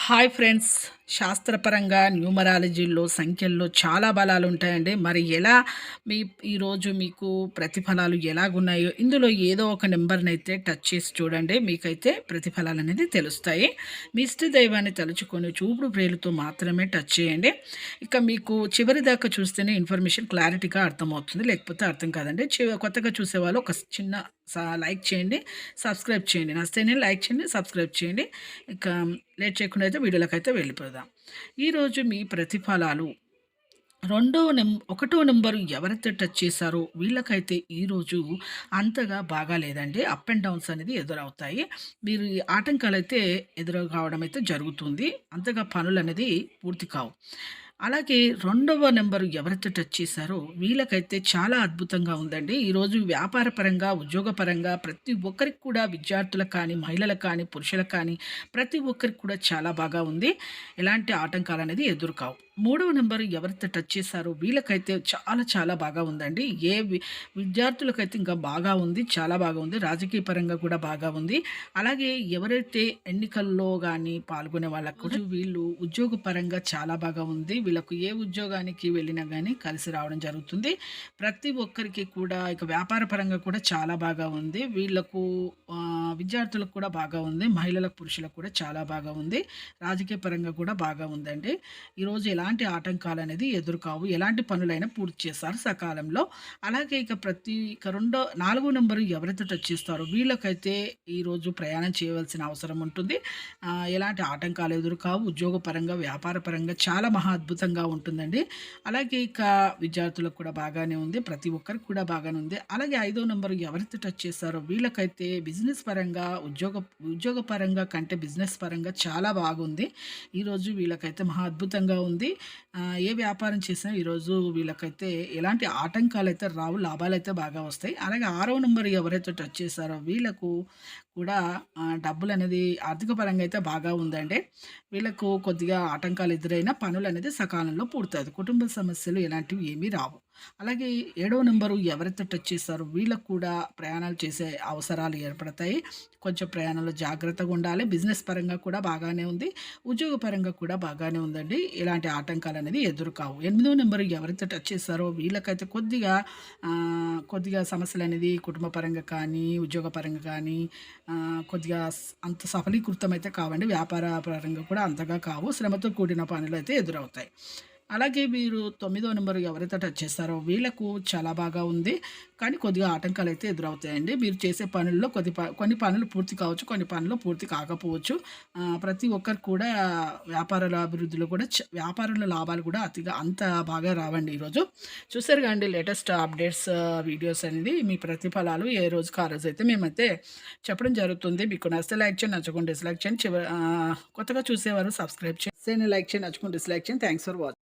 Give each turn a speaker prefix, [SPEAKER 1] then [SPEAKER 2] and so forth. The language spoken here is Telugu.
[SPEAKER 1] హాయ్ ఫ్రెండ్స్, శాస్త్రపరంగా న్యూమరాలజీలో సంఖ్యల్లో చాలా బలాలు ఉంటాయండి. మరి ఎలా ఈరోజు మీకు ప్రతిఫలాలు ఎలాగున్నాయో ఇందులో ఏదో ఒక నెంబర్ని అయితే టచ్ చేసి చూడండి, మీకైతే ప్రతిఫలాలు అనేది తెలుస్తాయి. మీ ఇష్ట దైవాన్ని తలుచుకొని చూపుడు ప్రేలుతో మాత్రమే టచ్ చేయండి. ఇక మీకు చివరి దాకా చూస్తేనే ఇన్ఫర్మేషన్ క్లారిటీగా అర్థమవుతుంది, లేకపోతే అర్థం కాదండి. కొత్తగా చూసేవాళ్ళు ఒక చిన్న లైక్ చేయండి, సబ్స్క్రైబ్ చేయండి. నచ్చితేనే లైక్ చేయండి, సబ్స్క్రైబ్ చేయండి. ఇక లేట్ చేయకుండా అయితే వీడియోలకైతే వెళ్ళిపోదాం. ఈరోజు మీ ప్రతిఫలాలు ఒకటో నెంబరు ఎవరైతే టచ్ చేశారో వీళ్ళకైతే ఈరోజు అంతగా బాగా లేదండి. అప్ అండ్ డౌన్స్ అనేది ఎదురవుతాయి. మీరు ఈ ఆటంకాలు అయితే ఎదురు కావడం అయితే జరుగుతుంది. అంతగా పనులు అనేది పూర్తి కావు. అలాగే రెండవ నెంబరు ఎవరైతే టచ్ చేశారో వీళ్ళకైతే చాలా అద్భుతంగా ఉందండి. ఈరోజు వ్యాపార పరంగా, ఉద్యోగపరంగా ప్రతి ఒక్కరికి కూడా, విద్యార్థులకు కానీ, మహిళలకు కానీ, పురుషులకు కానీ ప్రతి ఒక్కరికి కూడా చాలా బాగా ఉంది. ఎలాంటి ఆటంకాలు అనేది ఎదురు కావు. మూడవ నెంబరు ఎవరైతే టచ్ చేశారో వీళ్ళకైతే చాలా చాలా బాగా ఉందండి. విద్యార్థులకైతే ఇంకా బాగా ఉంది, చాలా బాగా ఉంది. రాజకీయ పరంగా కూడా బాగా ఉంది. అలాగే ఎవరైతే ఎన్నికల్లో కానీ పాల్గొనే వాళ్ళకు కూడా వీళ్ళు ఉద్యోగ పరంగా చాలా బాగా ఉంది. వీళ్ళకు ఏ ఉద్యోగానికి వెళ్ళినా కానీ కలిసి రావడం జరుగుతుంది. ప్రతి ఒక్కరికి కూడా ఇక వ్యాపార పరంగా కూడా చాలా బాగా ఉంది. వీళ్ళకు విద్యార్థులకు కూడా బాగా ఉంది. మహిళలకు, పురుషులకు కూడా చాలా బాగా ఉంది. రాజకీయ పరంగా కూడా బాగా ఉందండి. ఈరోజు ఎలాంటి ఆటంకాలు అనేది ఎదురుకావు. ఎలాంటి పనులైనా పూర్తి చేస్తారు సకాలంలో. అలాగే ఇక నాలుగో నెంబరు ఎవరైతే టచ్ చేస్తారో వీళ్ళకైతే ఈరోజు ప్రయాణం చేయవలసిన అవసరం ఉంటుంది. ఎలాంటి ఆటంకాలు ఎదురుకావు. ఉద్యోగపరంగా, వ్యాపార పరంగా చాలా మహా అద్భుతంగా ఉంటుందండి. అలాగే ఇక విద్యార్థులకు కూడా బాగానే ఉంది. ప్రతి ఒక్కరికి కూడా బాగానే ఉంది. అలాగే ఐదో నెంబరు ఎవరైతే టచ్ చేస్తారో వీళ్ళకైతే బిజినెస్ పరంగా, ఉద్యోగపరంగా కంటే బిజినెస్ పరంగా చాలా బాగుంది. ఈరోజు వీళ్ళకైతే మహా అద్భుతంగా ఉంది. ఏ వ్యాపారం చేసినా ఈరోజు వీళ్ళకైతే ఎలాంటి ఆటంకాలు అయితే రావు, లాభాలు అయితే బాగా వస్తాయి. అలాగే ఆరో నెంబర్ ఎవరైతే టచ్ చేశారో వీళ్ళకు కూడా డబ్బులు అనేది ఆర్థిక పరంగా అయితే బాగా ఉందండి. వీళ్ళకు కొద్దిగా ఆటంకాలు ఎదురైనా పనులు అనేది సకాలంలో పూర్తవుతాయి. కుటుంబ సమస్యలు ఇలాంటివి ఏమీ రావు. అలాగే ఏడవ నెంబరు ఎవరైతే టచ్ చేస్తారో వీళ్ళకు కూడా ప్రయాణాలు చేసే అవసరాలు ఏర్పడతాయి. కొంచెం ప్రయాణంలో జాగ్రత్తగా ఉండాలి. బిజినెస్ పరంగా కూడా బాగానే ఉంది. ఉద్యోగ పరంగా కూడా బాగానే ఉందండి. ఎలాంటి ఆటంకాలు అనేది ఎదురుకావు. ఎనిమిదవ నెంబరు ఎవరైతే టచ్ చేస్తారో వీళ్ళకైతే కొద్దిగా సమస్యలు అనేది కుటుంబ పరంగా కానీ, ఉద్యోగ పరంగా కానీ కొద్దిగా అంత సఫలీకృతం అయితే కావండి. వ్యాపార పరంగా కూడా అంతగా కావు. శ్రమతో కూడిన పనులు అయితే ఎదురవుతాయి. అలాగే మీరు తొమ్మిదో నెంబరు ఎవరైతే టచ్ చేస్తారో వీళ్ళకు చాలా బాగా ఉంది. కానీ కొద్దిగా ఆటంకాలు అయితే ఎదురవుతాయండి. మీరు చేసే పనుల్లో కొన్ని పనులు పూర్తి కావచ్చు, కొన్ని పనులు పూర్తి కాకపోవచ్చు. ప్రతి ఒక్కరు కూడా వ్యాపారాల అభివృద్ధిలో కూడా వ్యాపారంలో లాభాలు కూడా అంత బాగా రావండి. ఈరోజు చూసారు కదండి లేటెస్ట్ అప్డేట్స్, వీడియోస్ అనేది మీ ప్రతిఫలాలు ఏ రోజుకి ఆ రోజు అయితే మేమైతే చెప్పడం జరుగుతుంది. మీకు నచ్చితే లైక్ చేయండి, నచ్చకుండా డిస్లైక్ చేయండి. కొత్తగా చూసేవారు సబ్స్క్రైబ్ చేయండి, లైక్ చేయండి, నచ్చకుండా డిస్లైక్ చేయండి. Thanks for watching.